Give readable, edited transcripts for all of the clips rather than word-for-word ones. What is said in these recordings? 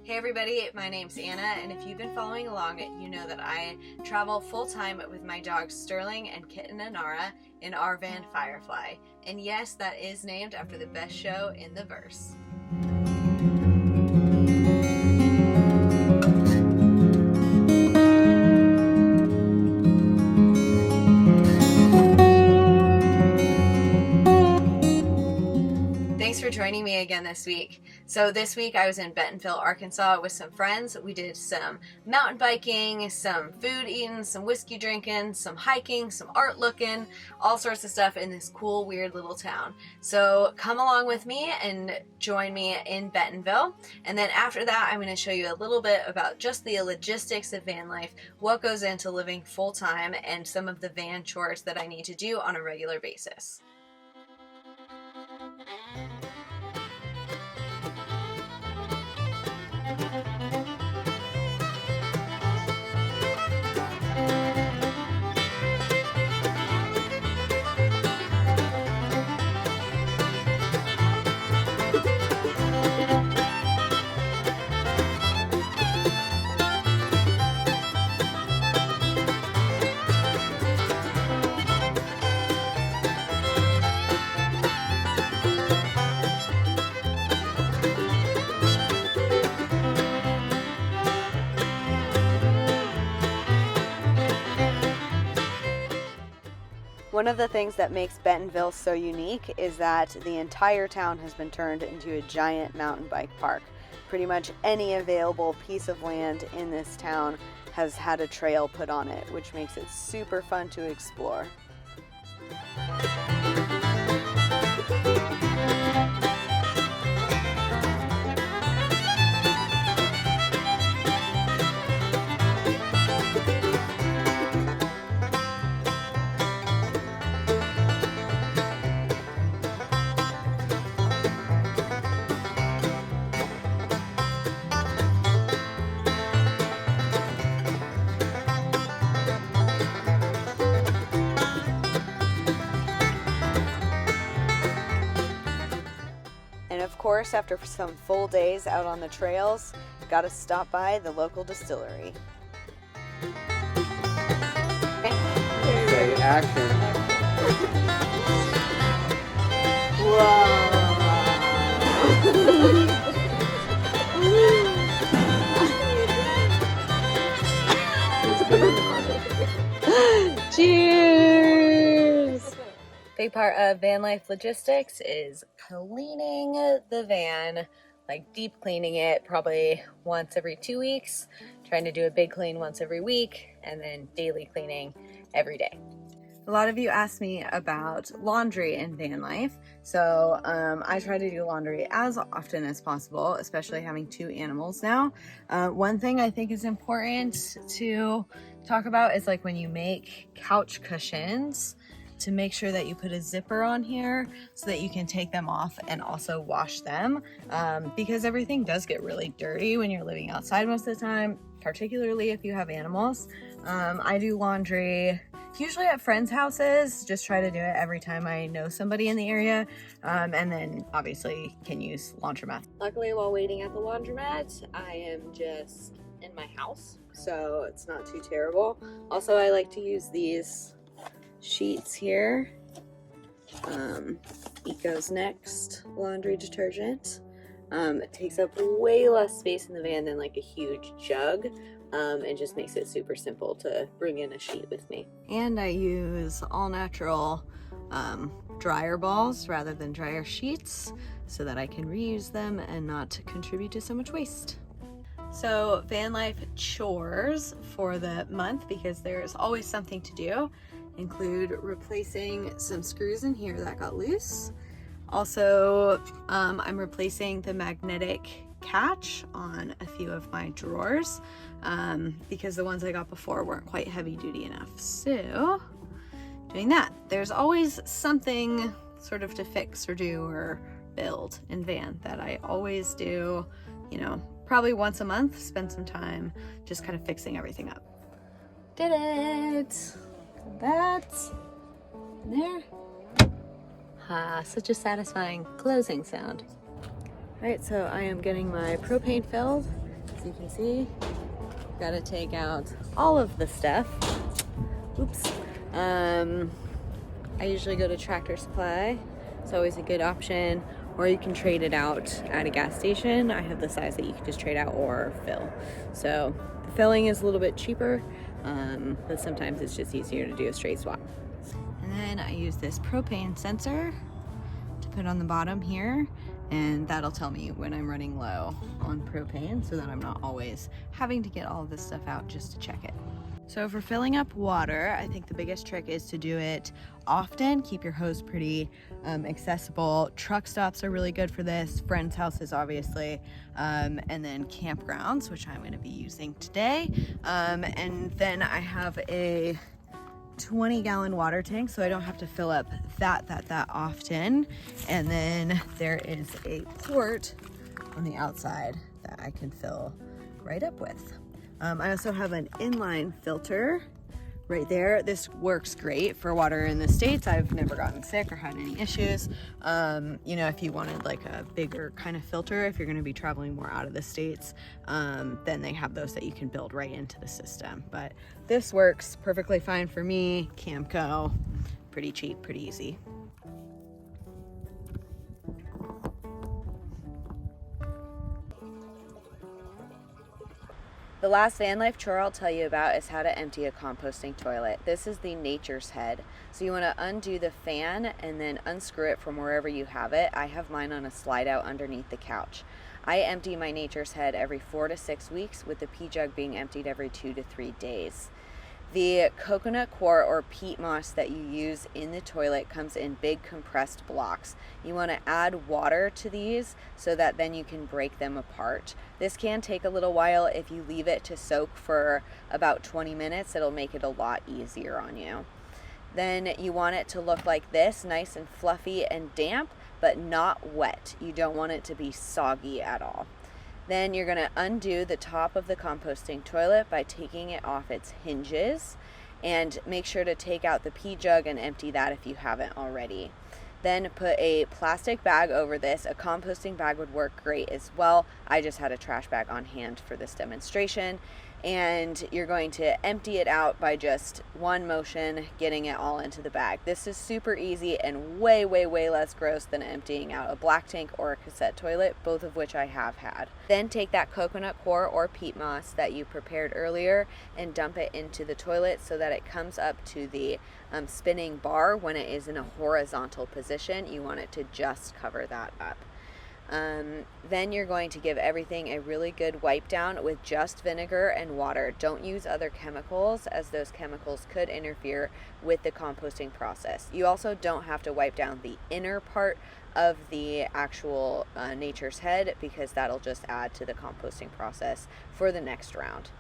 Hey everybody, my name's Anna, and if you've been following along, you know that I travel full-time with my dogs Sterling and kitten Anara in our van Firefly. And yes, that is named after the best show in the verse. Thanks for joining me again this week. So this week I was in Bentonville, Arkansas with some friends. We did some mountain biking, some food eating, some whiskey drinking, some hiking, some art looking, all sorts of stuff in this cool, weird little town. So come along with me and join me in Bentonville. And then after that, I'm going to show you a little bit about just the logistics of van life, what goes into living full time, and some of the van chores that I need to do on a regular basis. One of the things that makes Bentonville so unique is that the entire town has been turned into a giant mountain bike park. Pretty much any available piece of land in this town has had a trail put on it, which makes it super fun to explore. And of course, after some full days out on the trails, gotta stop by the local distillery. Say action. Cheers! Big part of van life logistics is cleaning the van, like deep cleaning it probably once every 2 weeks, trying to do a big clean once every week, and then daily cleaning every day. A lot of you asked me about laundry in van life, so I try to do laundry as often as possible, especially having 2 animals now. One thing I think is important to talk about is like when you make couch cushions, to make sure that you put a zipper on here so that you can take them off and also wash them, because everything does get really dirty when you're living outside most of the time, particularly if you have animals. I do laundry usually at friends' houses, just try to do it every time I know somebody in the area, and then obviously can use laundromat. Luckily, while waiting at the laundromat, I am just in my house, so it's not too terrible. Also, I like to use these sheets here, Eco's Next laundry detergent. It takes up way less space in the van than like a huge jug, and just makes it super simple to bring in a sheet with me. And I use all natural dryer balls rather than dryer sheets so that I can reuse them and not contribute to so much waste. So van life chores for the month, because there's always something to do, include replacing some screws in here that got loose. Also, I'm replacing the magnetic catch on a few of my drawers, because the ones I got before weren't quite heavy duty enough. So, doing that. There's always something sort of to fix or do or build in van that I always do, you know, probably once a month, spend some time just kind of fixing everything up. Did it! That there. Such a satisfying closing sound. Alright, so I am getting my propane filled As you can see, gotta take out all of the stuff. Oops. I usually go to Tractor Supply. It's always a good option, or you can trade it out at a gas station. I have the size that you can just trade out or fill. So the filling is a little bit cheaper, but sometimes it's just easier to do a straight swap. And then I use this propane sensor to put on the bottom here, and that'll tell me when I'm running low on propane so that I'm not always having to get all of this stuff out just to check it. So for filling up water, I think the biggest trick is to do it often. Keep your hose pretty accessible. Truck stops are really good for this, friends' houses obviously, and then campgrounds, which I'm going to be using today. And then I have a 20-gallon water tank, so I don't have to fill up that often. And then there is a port on the outside that I can fill right up with. I also have an inline filter right there. This works great for water in the States. I've never gotten sick or had any issues. You know, if you wanted like a bigger kind of filter, if you're going to be traveling more out of the States, then they have those that you can build right into the system. But this works perfectly fine for me. Camco, pretty cheap, pretty easy. The last van life chore I'll tell you about is how to empty a composting toilet. This is the nature's head. So you want to undo the fan and then unscrew it from wherever you have it. I have mine on a slide out underneath the couch. I empty my nature's head every 4 to 6 weeks, with the pee jug being emptied every 2 to 3 days. The coconut coir or peat moss that you use in the toilet comes in big compressed blocks. You want to add water to these so that then you can break them apart. This can take a little while. If you leave it to soak for about 20 minutes, it'll make it a lot easier on you. Then you want it to look like this, nice and fluffy and damp, but not wet. You don't want it to be soggy at all. Then you're going to undo the top of the composting toilet by taking it off its hinges, and make sure to take out the pee jug and empty that if you haven't already. Then put a plastic bag over this. A composting bag would work great as well. I just had a trash bag on hand for this demonstration. And you're going to empty it out by just one motion, getting it all into the bag. This is super easy and way less gross than emptying out a black tank or a cassette toilet, both of which I have had. Then take that coconut coir or peat moss that you prepared earlier and dump it into the toilet so that it comes up to the spinning bar. When it is in a horizontal position, you want it to just cover that up. Then you're going to give everything a really good wipe down with just vinegar and water. Don't use other chemicals, as those chemicals could interfere with the composting process. You also don't have to wipe down the inner part of the actual nature's head, because that'll just add to the composting process for the next round.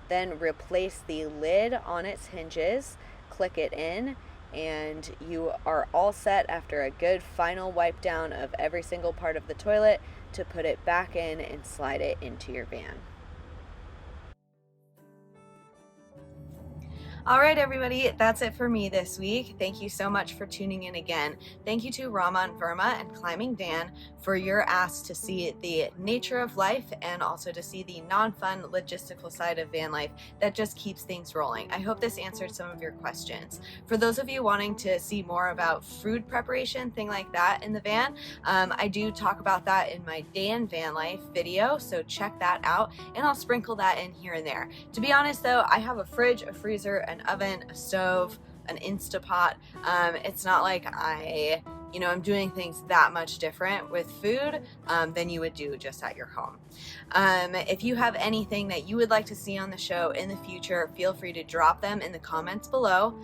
Then replace the lid on its hinges, click it in, and you are all set after a good final wipe down of every single part of the toilet to put it back in and slide it into your van. All right, everybody, that's it for me this week. Thank you so much for tuning in again. Thank you to Raman Verma and Climbing Dan for your ask to see the nature of life and also to see the non-fun logistical side of van life that just keeps things rolling. I hope this answered some of your questions. For those of you wanting to see more about food preparation, thing like that in the van, I do talk about that in my day in van life video, so check that out, and I'll sprinkle that in here and there. To be honest though, I have a fridge, a freezer, an oven, a stove, an Instapot. It's not like I'm doing things that much different with food than you would do just at your home. If you have anything that you would like to see on the show in the future, feel free to drop them in the comments below.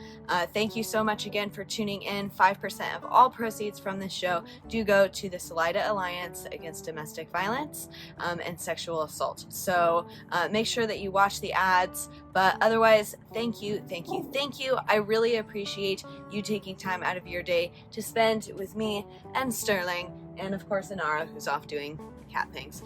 Thank you so much again for tuning in. 5% of all proceeds from this show do go to the Salida Alliance Against Domestic Violence and Sexual Assault. So make sure that you watch the ads, but otherwise, thank you. I really appreciate you taking time out of your day to spend with me and Sterling and of course Inara, who's off doing cat things.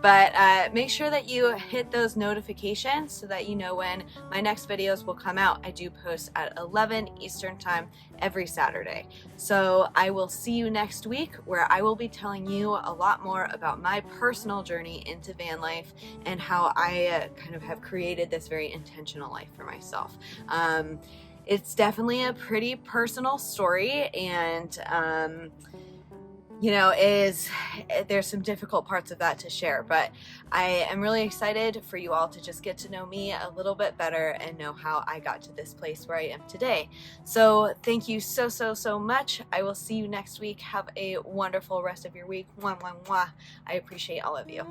But make sure that you hit those notifications so that you know when my next videos will come out. I do post at 11 Eastern time every Saturday. So I will see you next week, where I will be telling you a lot more about my personal journey into van life and how I kind of have created this very intentional life for myself. It's definitely a pretty personal story, and you know, there's some difficult parts of that to share, but I am really excited for you all to just get to know me a little bit better and know how I got to this place where I am today. So thank you so much. I will see you next week. Have a wonderful rest of your week. Mwah, mwah, mwah. I appreciate all of you.